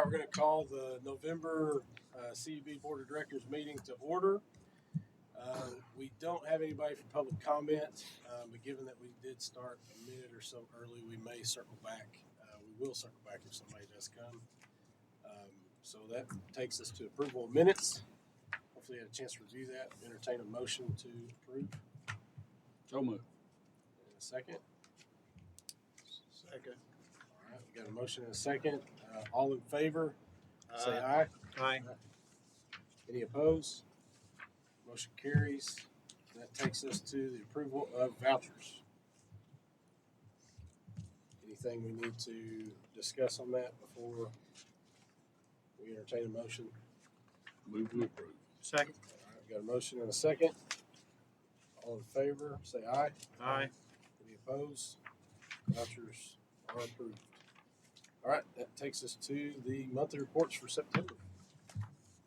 we're going to call the November CUB Board of Directors meeting to order. We don't have anybody for public comment, but given that we did start a minute or so early, we may circle back. We will circle back if somebody does come. So that takes us to approval of minutes. Hopefully you had a chance to review that. Entertain a motion to approve. So moved. And a second. Second. All right, we got a motion and a second. All in favor, say aye. Aye. Any opposed? Motion carries. That takes us to the approval of vouchers. Anything we need to discuss on that before we entertain a motion? Move to approve. Second. All right, we got a motion and a second. All in favor, say aye. Aye. Any opposed? Vouchers are approved. All right, that takes us to the monthly reports for September.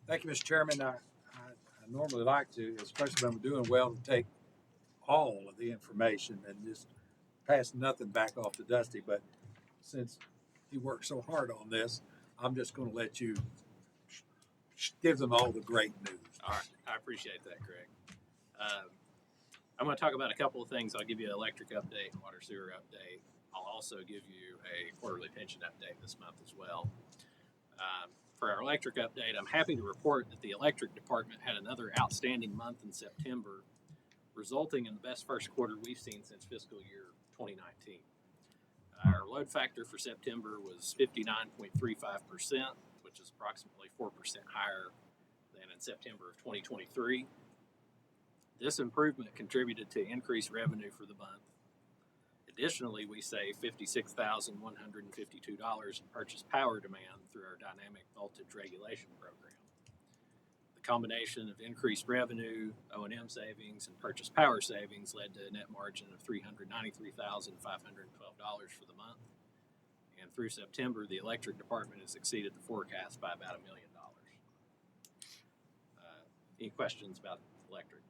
Thank you, Mr. Chairman. I normally like to, especially when we're doing well, to take all of the information and just pass nothing back off to Dusty. But since you worked so hard on this, I'm just going to let you give them all the great news. All right, I appreciate that, Craig. I'm going to talk about a couple of things. I'll give you an electric update and water sewer update. I'll also give you a quarterly pension update this month as well. For our electric update, I'm happy to report that the electric department had another outstanding month in September, resulting in the best first quarter we've seen since fiscal year 2019. Our load factor for September was 59.35%, which is approximately 4% higher than in September of 2023. This improvement contributed to increased revenue for the month. Additionally, we saved $56,152 in purchase power demand through our dynamic voltage regulation program. The combination of increased revenue, O&M savings, and purchase power savings led to a net margin of $393,512 for the month. And through September, the electric department has exceeded the forecast by about $1 million. Any questions about electric?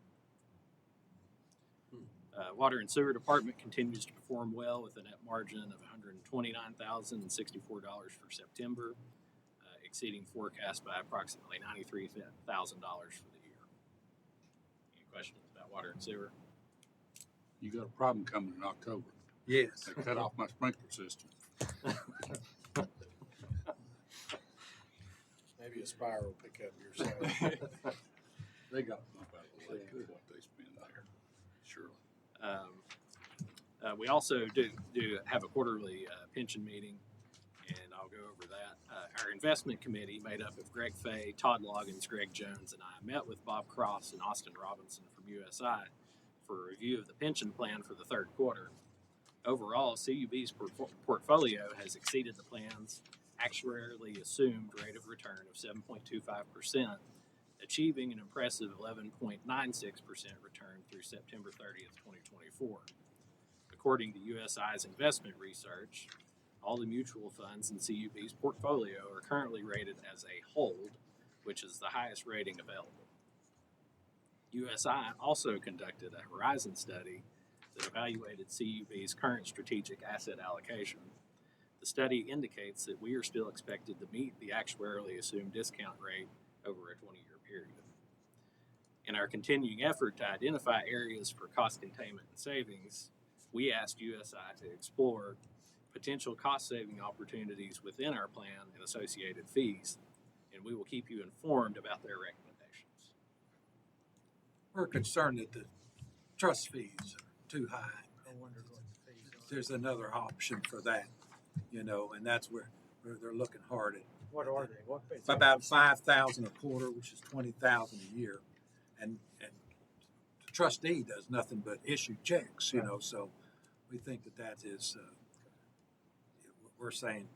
Water and sewer department continues to perform well with a net margin of $129,064 for September, exceeding forecast by approximately $93,000 for the year. Any questions about water and sewer? You got a problem coming in October. Yes. They cut off my sprinkler system. Maybe Aspire will pick up your side. They got to pump out of the lake with what they spend there. Surely. We also do have a quarterly pension meeting, and I'll go over that. Our investment committee, made up of Greg Fay, Todd Loggins, Greg Jones, and I, met with Bob Cross and Austin Robinson from USI for a review of the pension plan for the third quarter. Overall, CUB's portfolio has exceeded the plan's actuarially assumed rate of return of 7.25%, achieving an impressive 11.96% return through September 30th, 2024. According to USI's investment research, all the mutual funds in CUB's portfolio are currently rated as a hold, which is the highest rating available. USI also conducted a horizon study that evaluated CUB's current strategic asset allocation. The study indicates that we are still expected to meet the actuarially assumed discount rate over a 20-year period. In our continuing effort to identify areas for cost containment and savings, we asked USI to explore potential cost-saving opportunities within our plan and associated fees, and we will keep you informed about their recommendations. We're concerned that the trust fees are too high. There's another option for that, and that's where they're looking hard at. What are they? What It's about $5,000 a quarter, which is $20,000 a year, and the trustee does nothing but issue checks, So we think that is. We're saying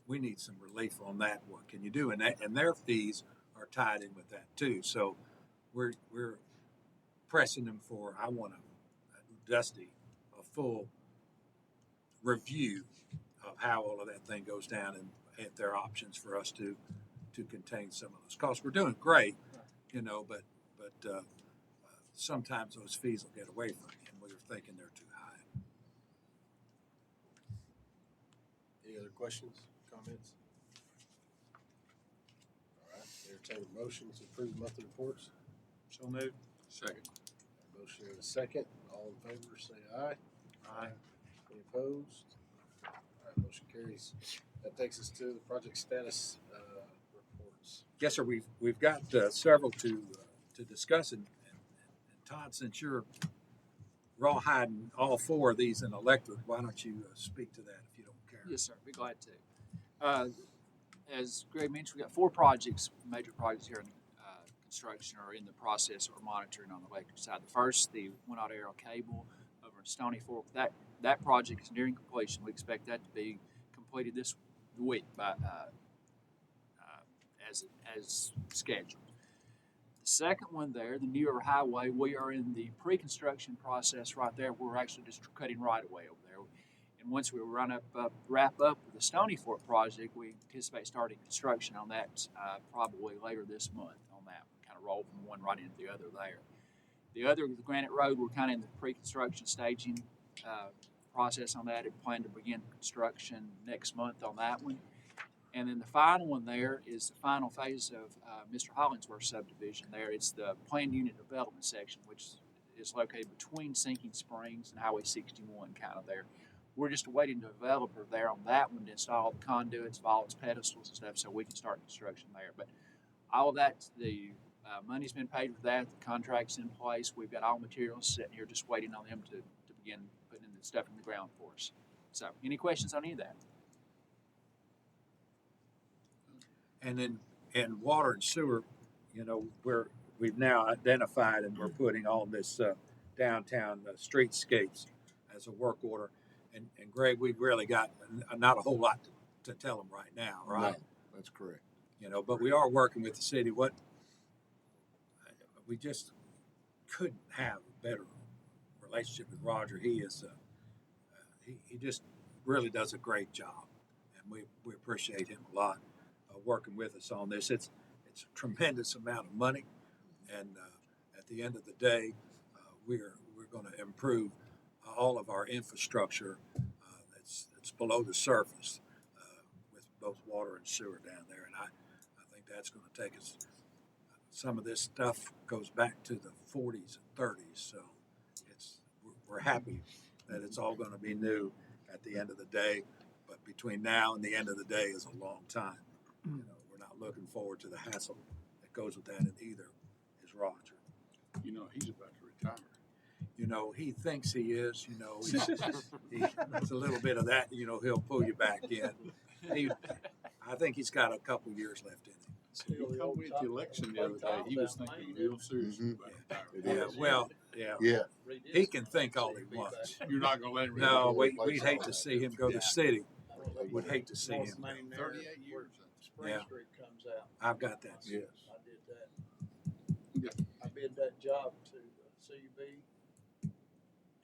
we need some relief on that. What can you do? And their fees are tied in with that too. So we're pressing them for. I want Dusty a full review of how all of that thing goes down and if there are options for us to contain some of those costs. We're doing great, but sometimes those fees will get away from you, and we're thinking they're too high. Any other questions, comments? entertain a motion to approve monthly reports. So moved. Second. Motion and a second. All in favor, say aye. Aye. Any opposed? All right, motion carries. That takes us to the project status reports. Yes, sir. We've got several to discuss, and Todd, since you're rawhiding all four of these in electric, why don't you speak to that if you don't care? Yes, sir. Be glad to. As Greg mentioned, we got 4 projects, major projects here in construction or in the process or monitoring on the electric side. The first, the one-aught arrow cable over in Stony Fork. That project is nearing completion. We expect that to be completed this week by as scheduled. The second one there, the New River Highway, we are in the pre-construction process right there. We're actually just cutting right away over there. And once we wrap up with the Stony Fork project, we anticipate starting construction on that probably later this month on that. We kind of roll from one right into the other there. The other, the Granite Road, we're kind of in the pre-construction staging process on that and plan to begin construction next month on that one. And then the final one there is the final phase of Mr. Hollingsworth subdivision there. It's the planned unit development section, which is located between Sinking Springs and Highway 61 kind of there. We're just awaiting the developer there on that one to install the conduits, vaults, pedestals and stuff so we can start construction there. But all of that, the money's been paid for that, the contract's in place. We've got all materials sitting here just waiting on them to begin putting the stuff in the ground for us. So any questions on any of that? And then in water and sewer, you know, we've now identified and we're putting all this downtown streetscapes as a work order. And Greg, we've really got not a whole lot to tell them right now, right? No, that's correct. You know, but we are working with the city. We just couldn't have a better relationship with Roger. He is, he just really does a great job, and we appreciate him a lot working with us on this. It's a tremendous amount of money, and at the end of the day, we're going to improve all of our infrastructure that's below the surface with both water and sewer down there, and I think that's going to take us. Some of this stuff goes back to the 40s and 30s, so we're happy that it's all going to be new at the end of the day. But between now and the end of the day is a long time. You know, we're not looking forward to the hassle that goes with that, and either is Roger. You know, he's about to retire. You know, he thinks he is. You know, it's a little bit of that. You know, he'll pull you back in. I think he's got a couple years left in him. He told me at the election the other day, he was thinking real seriously about retiring. Yeah, well, yeah. Yeah, He can think all he wants. You're not gonna let him retire? No, we'd hate to see him go to city. Would hate to see him. 38 years. Spring Yeah. Street comes out. I've got that. yes. I did that. I bid that job to CUB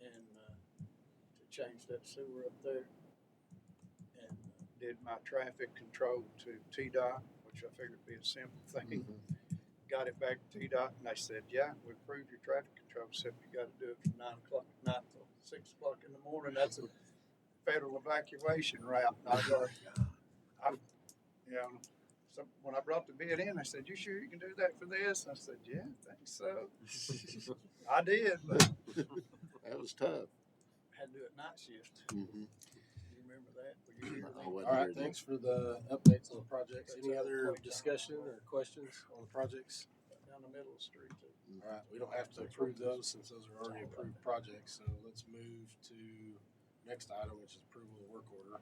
and to change that sewer up there. And did my traffic control to TDOT, which I figured would be a simple thing. Got it back to TDOT and they said, yeah, we approved your traffic control, except you gotta do it from 9 o'clock at night till 6 o'clock in the morning. That's a federal evacuation route. And I was like, so when I brought the bid in, I said, you sure you can do that for this? I said, yeah, I think so. I did, but That was tough. had to do it night shift. Mm-hmm. You remember that? Were you here then? All right, thanks for the updates on the projects. Any other discussion or questions on the projects? Down the middle of the street too. All right, we don't have to approve those since those are already approved projects, so let's move to next item, which is approval of work order.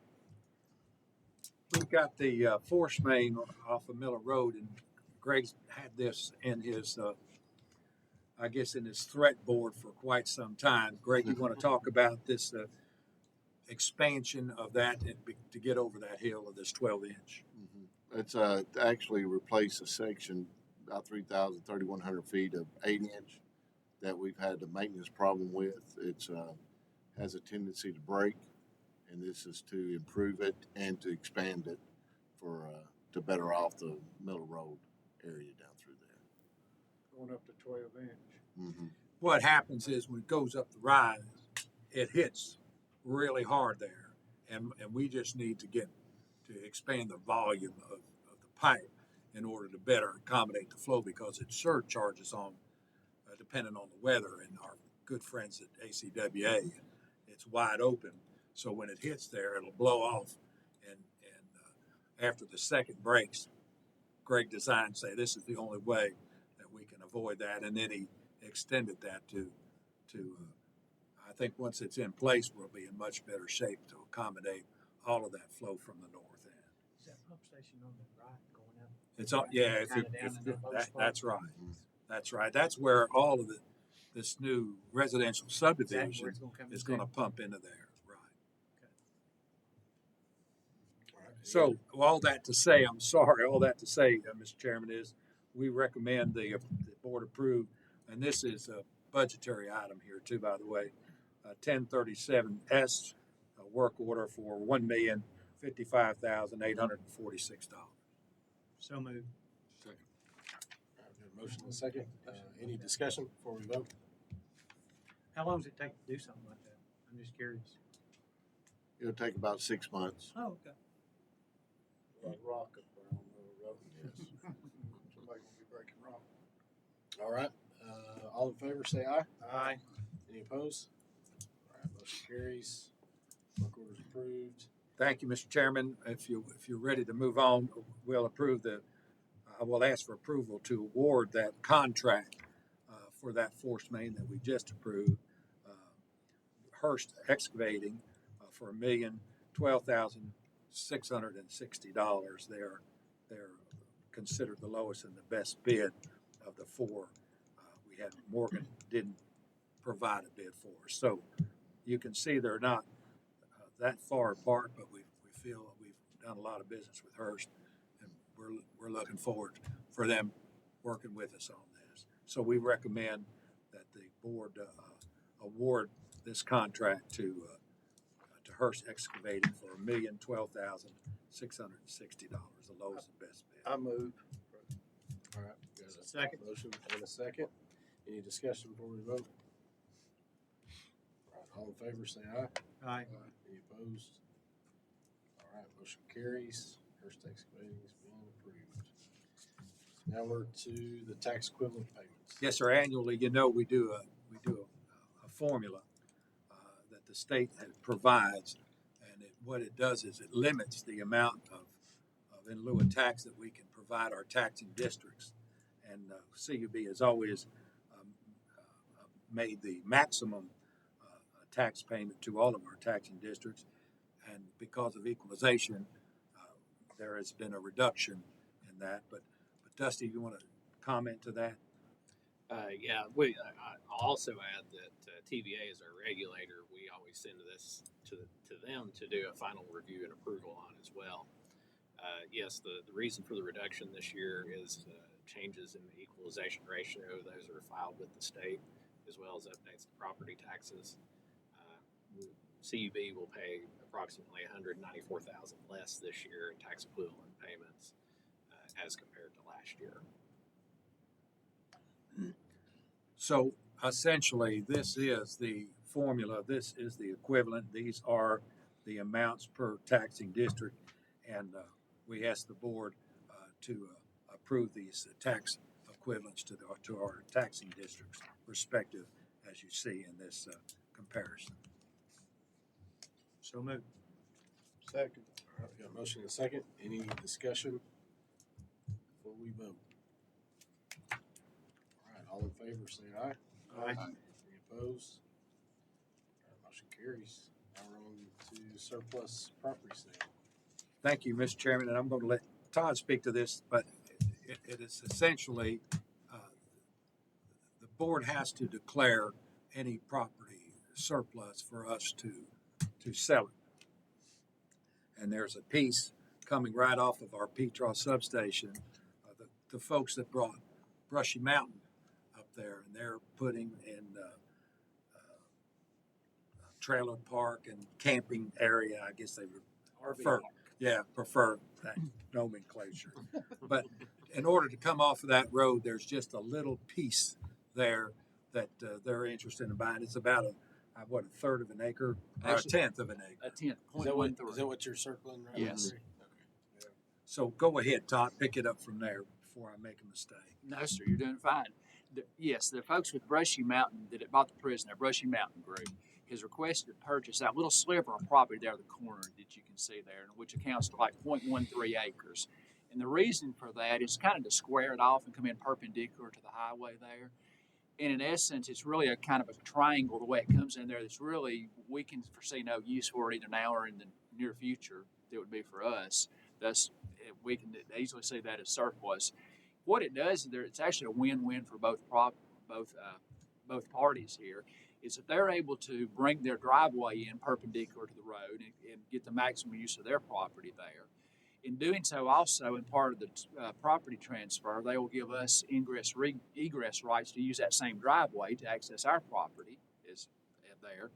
We've got the force main off of Miller Road, and Greg's had this in his, I guess, in his threat board for quite some time. Greg, you want to talk about this expansion of that to get over that hill of this 12-inch? Mm-hmm. It's actually replace a section about 3,100 feet of 8-inch that we've had a maintenance problem with. It's has a tendency to break, and this is to improve it and to expand it for to better off the Miller Road area down through there. Going up to 12-inch. Mm-hmm. What happens is when it goes up the rise, it hits really hard there, and we just need to get to expand the volume of the pipe. in order to better accommodate the flow because it surcharges on, depending on the weather. And our good friends at ACWA, it's wide open. So when it hits there, it'll blow off. And after the second breaks, Greg Design say this is the only way that we can avoid that. And then he extended that to I think once it's in place, we'll be in much better shape to accommodate all of that flow from the north end. Is that pump station on the right going up? It's all, yeah, Kinda down in that low spot? that's right. That's right. That's where all of this new residential Is that where subdivision it's gonna come is into? going to pump into there, right? All right. So all that to say, Mr. Chairman, is we recommend the board approve, and this is a budgetary item here too, by the way, 1037S, a work order for $1,055,846. So moved. All right, we have a motion and a second. Any discussion before we vote? How long does it take to do something like that? I'm just curious. It'll take about 6 months. Oh, okay. Like rock up there on the road. Yes. Somebody gonna be breaking rock. All right, all in favor, say aye. Aye. Any opposed? All right, motion carries. Work order's approved. Thank you, Mr. Chairman. If you're ready to move on, we'll I will ask for approval to award that contract for that force main that we just approved. Hearst Excavating for $1,012,660. They're considered the lowest and the best bid of the four. We had Morgan didn't provide a bid for us, so you can see they're not that far apart, but we feel we've done a lot of business with Hearst, and we're looking forward for them working with us on this. So we recommend that the board award this contract to Hearst Excavating for $1,012,660, the lowest and best bid. I move. All right, there's a Second. motion and a second. Any discussion before we vote? All right, all in favor, say aye. Aye. Any opposed? All right, motion carries. Hearst Excavating is being approved. Now we're to the tax equivalent payments. Yes, sir. Annually, we do a formula that the state provides, and what it does is it limits the amount of in lieu of tax that we can provide our taxing districts. And CUB has always made the maximum tax payment to all of our taxing districts, and because of equalization, there has been a reduction in that. But Dusty, you want to comment to that? Yeah, I'll also add that TVA is our regulator. We always send this to them to do a final review and approval on as well. Yes, the reason for the reduction this year is changes in the equalization ratio. Those are filed with the state, as well as updates to property taxes. CUB will pay approximately $194,000 less this year in tax equivalent payments as compared to last year. So essentially, this is the formula, this is the equivalent, these are the amounts per taxing district, and we ask the board to approve these tax equivalents to our taxing districts respective, as you see in this comparison. So moved. Second. All right, we got a motion and a second. Any discussion before we vote? All right, all in favor, say aye. Aye. Any opposed? All right, motion carries. Now we're on to surplus property sale. Thank you, Mr. Chairman, and I'm going to let Todd speak to this, but it is essentially the board has to declare any property surplus for us to sell it. And there's a piece coming right off of our Petroff substation. The folks that brought Brushy Mountain up there, and they're putting in a trailer park and camping area. I guess they would prefer that nomenclature. But in order to come off of that road, there's just a little piece there that they're interested in buying. It's about a third of an acre, or a Actually- tenth of an acre. A tenth, Is that what 0.13. is that what you're circling right now? Yes. Okay. So go ahead, Todd, pick it up from there before I make a mistake. No, sir, you're doing fine. Yes, the folks with Brushy Mountain that bought the prison, their Brushy Mountain group, has requested to purchase that little sliver of property there at the corner that you can see there, which accounts to like 0.13 acres. And the reason for that is kind of to square it off and come in perpendicular to the highway there. And in essence, it's really a kind of a triangle the way it comes in there. That's really, we can foresee no use for it either now or in the near future that would be for us. Thus, we can easily see that as surplus. What it does is it's actually a win-win for both parties here. Is that they're able to bring their driveway in perpendicular to the road and get the maximum use of their property there. In doing so, also in part of the property transfer, they will give us egress rights to use that same driveway to access our property is there.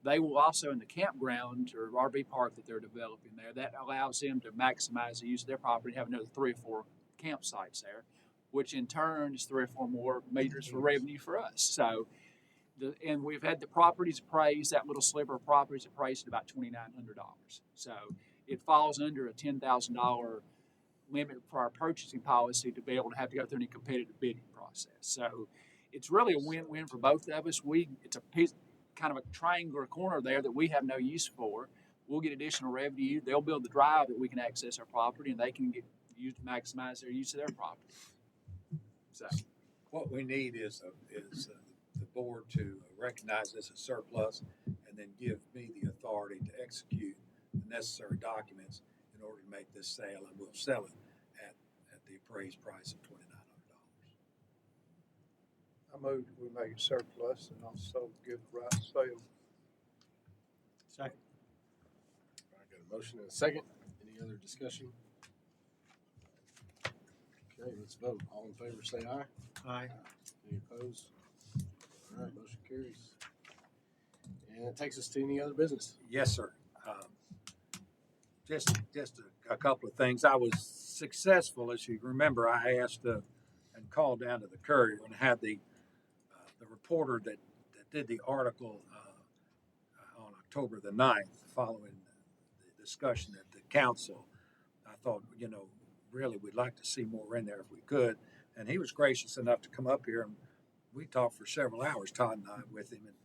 They will also, in the campground or RV park that they're developing there, that allows them to maximize the use of their property, have another 3 or 4 campsites there, which in turn is 3 or 4 more meters for revenue for us. So, and we've had the properties appraised, that little sliver of properties appraised at about $2,900. So it falls under a $10,000 limit for our purchasing policy to be able to have to go through any competitive bidding process. So it's really a win-win for both of us. It's a piece, kind of a triangular corner there that we have no use for. We'll get additional revenue. They'll build the drive that we can access our property, and they can get used to maximize their use of their property. So What we need is the board to recognize this as surplus and then give me the authority to execute the necessary documents in order to make this sale, and we'll sell it at the appraised price of $2,900. I moved, we make it surplus and also give the right to sale. Second. I got a motion and a second. Any other discussion? Okay, let's vote. All in favor, say aye. Aye. Any opposed? All right, motion carries. And it takes us to any other business. Yes, sir. Just a couple of things. I was successful, as you remember. I asked and called down to the Courier and had the reporter that did the article on October the 9th, following the discussion at the council. I thought, really we'd like to see more in there if we could. And he was gracious enough to come up here, and we talked for several hours, Todd and I, with him, and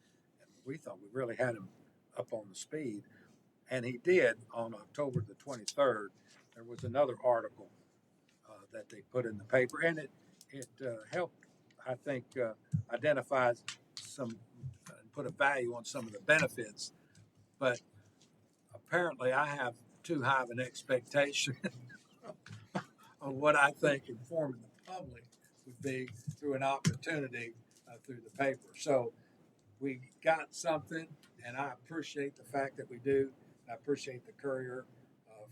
we thought we really had him up on the speed. And he did on October the 23rd. There was another article that they put in the paper, and it helped, I think, identify some, put a value on some of the benefits. But apparently I have too high of an expectation of what I think informing the public would be through an opportunity through the paper. So we got something, and I appreciate the fact that we do. I appreciate the Courier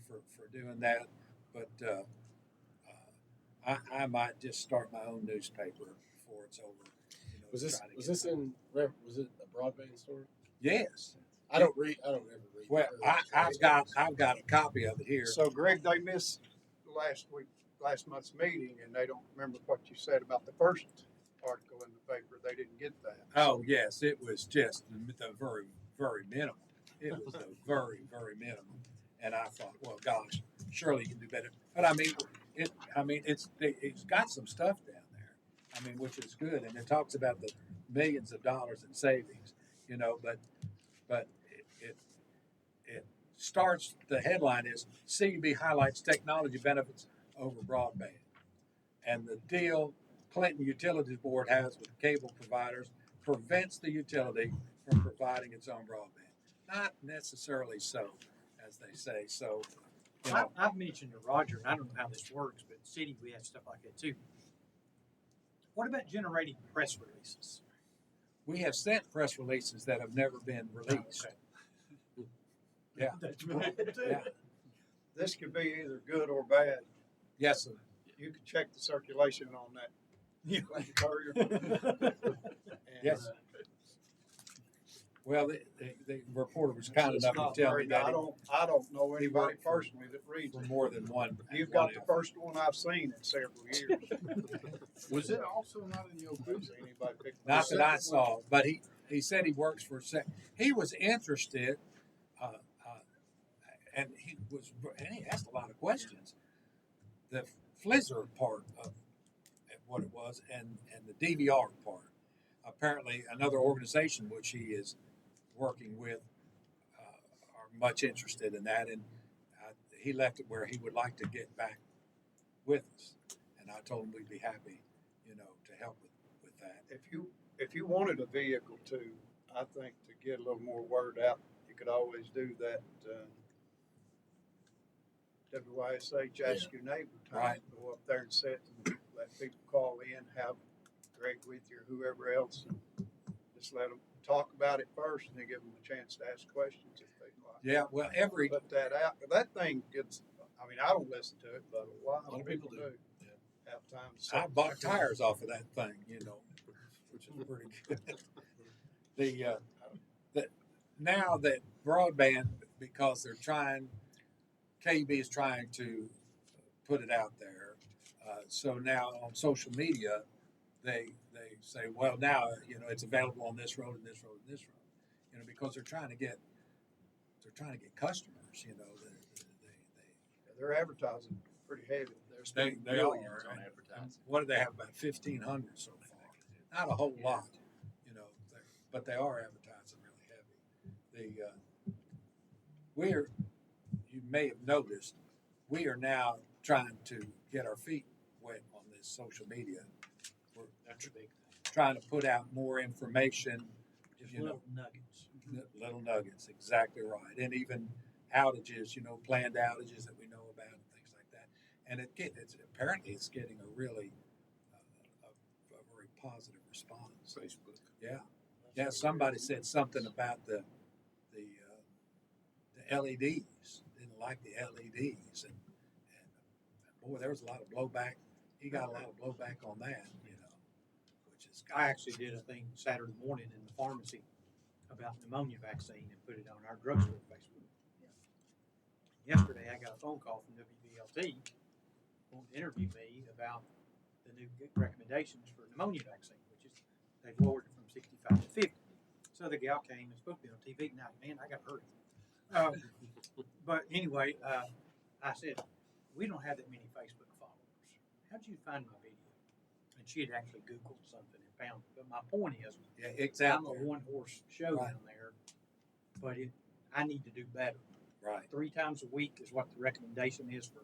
for doing that, but I might just start my own newspaper before it's over. Was this try to was get this in was it a broadband story? Yes. I don't ever read. Well, I've got a copy of it here. So Greg, they missed last month's meeting, and they don't remember what you said about the first article in the paper. They didn't get that. Oh yes, it was just the very, very minimal. It was the very, very minimum, and I thought, well, gosh, surely you can do better. But it's got some stuff down there. Which is good, and it talks about the millions of dollars in savings. But it starts. The headline is CUB highlights technology benefits over broadband, and the deal Clinton Utilities Board has with cable providers prevents the utility from providing its own broadband. Not necessarily so, as they say. So, I've mentioned to Roger, and I don't know how this works, but city, we have stuff like that too. What about generating press releases? we have sent press releases that have never been released. Yeah. That's really good too. Yeah. This could be either good or bad. Yes, sir. You could check the circulation on that. Courier. Yes. Well, the reporter was kind It's enough not to tell me very- that I don't know he anybody worked for- personally that reads for it. more than one. You've got the first one I've seen in several years. Was it also not in the I've Oklahoma? seen anybody pick Not that I saw, but he said he works for he was interested, and he asked a lot of questions the Flizzer part of what it was and the DVR part. Apparently, another organization which he is working with are much interested in that, and he left it where he would like to get back with us, and I told him we'd be happy, to help with that. If you wanted a vehicle too, I think to get a little more word out, you could always do that, WYSH Ask Your Neighbor time. Right. Go up there and sit and let people call in, have Greg with you or whoever else, and just let them talk about it first and then give them a chance to ask questions if they'd like. Yeah, well, Put that out. That thing gets, I mean, I don't listen to it, but a lot of people do. Yeah. Have time to sit I and bought listen. tires off of that thing, which is pretty good. The now that broadband, because they're trying, KB is trying to put it out there. So now on social media, they say, well, now it's available on this road and this road and this road, because they're trying to get customers. They're advertising pretty heavy. They're spending They millions are, on and advertising. what do they have, about 1,500 so far? Not a whole lot, but they are advertising really heavy. You may have noticed, we are now trying to get our feet wet on this social media. We're That's a big thing. trying to put out more information, Just you know, little nuggets. little nuggets, exactly right, and even outages, planned outages that we know about and things like that. And apparently it's getting a really a very positive response. Facebook. Yeah, somebody said something about the LEDs. Didn't like the LEDs, and boy, there was a lot of blowback. He got a lot of blowback on that, which is I actually did a thing Saturday morning in the pharmacy about pneumonia vaccine and put it on our drugstore Facebook. Yesterday, I got a phone call from WVLT wanting to interview me about the new recommendations for pneumonia vaccine, which is they've lowered it from 65 to 50. So the gal came and spoke to me on TV tonight. Man, I got hurt. But anyway, I said, we don't have that many Facebook followers. How'd you find my video? And she had actually Googled something and found it. But my point is, it's I'm out a there. one-horse show Right. down there, but I need to do better. Right. 3 times a week is what the recommendation is for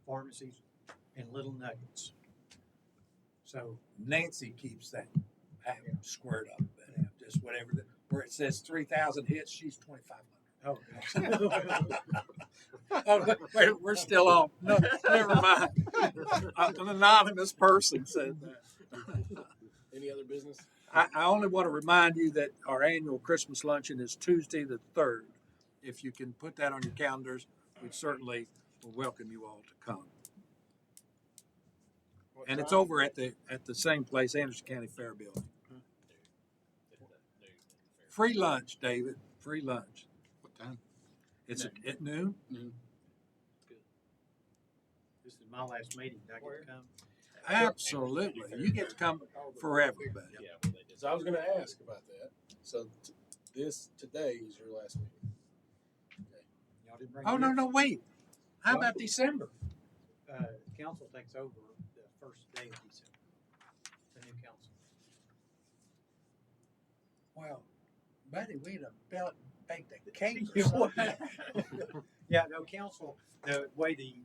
pharmacies and little nuggets. So, Nancy keeps that squared up, but just whatever. Where it says 3,000 hits, she's 2,500. oh, Oh, wait, we're still on. No, never mind. An anonymous person said that. Any other business? I only want to remind you that our annual Christmas luncheon is Tuesday the 3rd. If you can put that on your calendars, we certainly will welcome you all to come. What And it's time? over at the same place, Anderson County Fair Building. Free lunch, David. Free lunch. What time? It's at noon. this is my last meeting. Do I get to come? Absolutely. You get to come for everybody. Yeah, well, they did. So I was going to ask about that. So today is your last meeting. Y'all didn't bring Oh, me no, wait. How about December? Council takes over the first day of December. The new council. Well, buddy, we'd have baked a cake or something. Yeah, no, council, the way the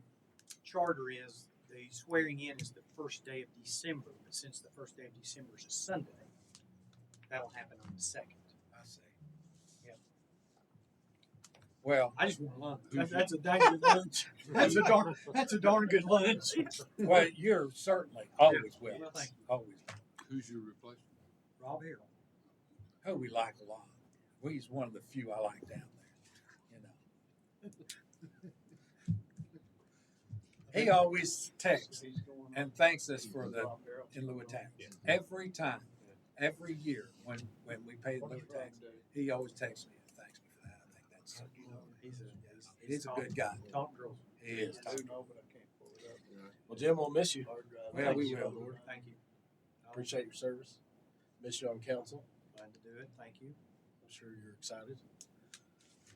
charter is, the swearing in is the first day of December, but since the first day of December is a Sunday, that'll happen on the 2nd. I see. Yeah. Well, I just want lunch. That's a dang good lunch. That's a darn good lunch. well, you're certainly always welcome. Well, thank you. Always. Who's your replacement? Rob Harrell. Who we like a lot. He's one of the few I like down there. He always texts and thanks us for the in lieu of tax. Every time, every year when we pay the lieu of tax, he always texts me and thanks me for that. I think that's he's a good guy. Top girl. He is. I do know, but I can't pull it up. Well, Jim, we'll miss you. Well, we Thank you, will. Lord. Thank you. Appreciate your service. Miss you on council. Glad to do it. Thank you. I'm sure you're excited.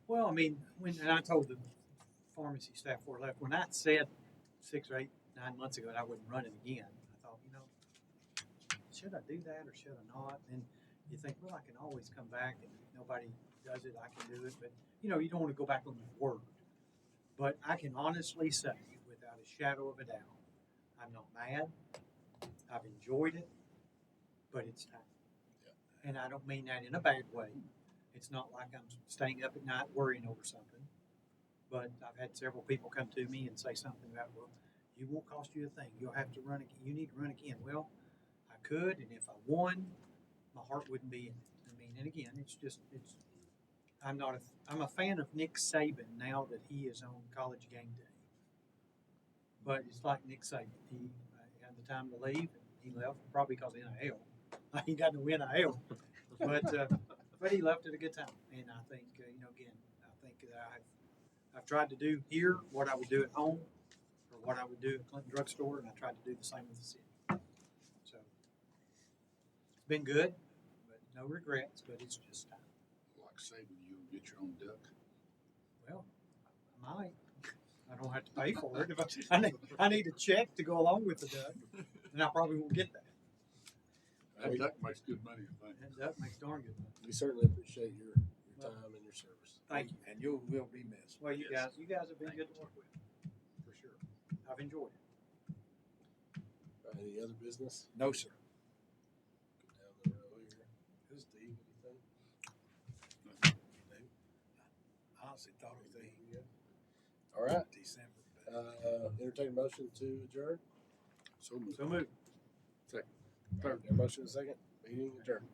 Well, I mean, and I told the pharmacy staff before I left, when I said 6 or 8 9 months ago that I wouldn't run it again. I thought, should I do that or should I not? And you think, well, I can always come back, and if nobody does it, I can do it. But, you don't want to go back on your word. But I can honestly say, without a shadow of a doubt, I'm not mad. I've enjoyed it, but it's time. And I don't mean that in a bad way. It's not like I'm staying up at night worrying over something. But I've had several people come to me and say something about, well, it won't cost you a thing. You'll have to run again. You need to run again. Well, I could, and if I won, my heart wouldn't be in it. I mean, and again, I'm a fan of Nick Saban now that he is on College Game Day. But it's like Nick Saban. He had the time to leave, and he left probably because of NIL. He got no NIL, but he left at a good time. And I think, again, I think that I've tried to do here what I would do at home, or what I would do at Clinton Drug Store, and I tried to do the same with the city. So it's been good, but no regrets. But it's just time. Like saving, you'll get your own duck. Well, I might. I don't have to pay for it. If I need a check to go along with the duck, and I probably won't get that. That duck makes good money, I think. That duck makes darn good money. We certainly appreciate your time and your service. Thank you. And you will be missed. Well, you guys have been good to work with, for sure. I've enjoyed it. Any other business? No, sir. Go down the row here. Who's Steve? Anything? Dave? Honestly thought it was All right. December. Entertain a motion to adjourn. So moved. So move. Motion second. Meeting adjourned.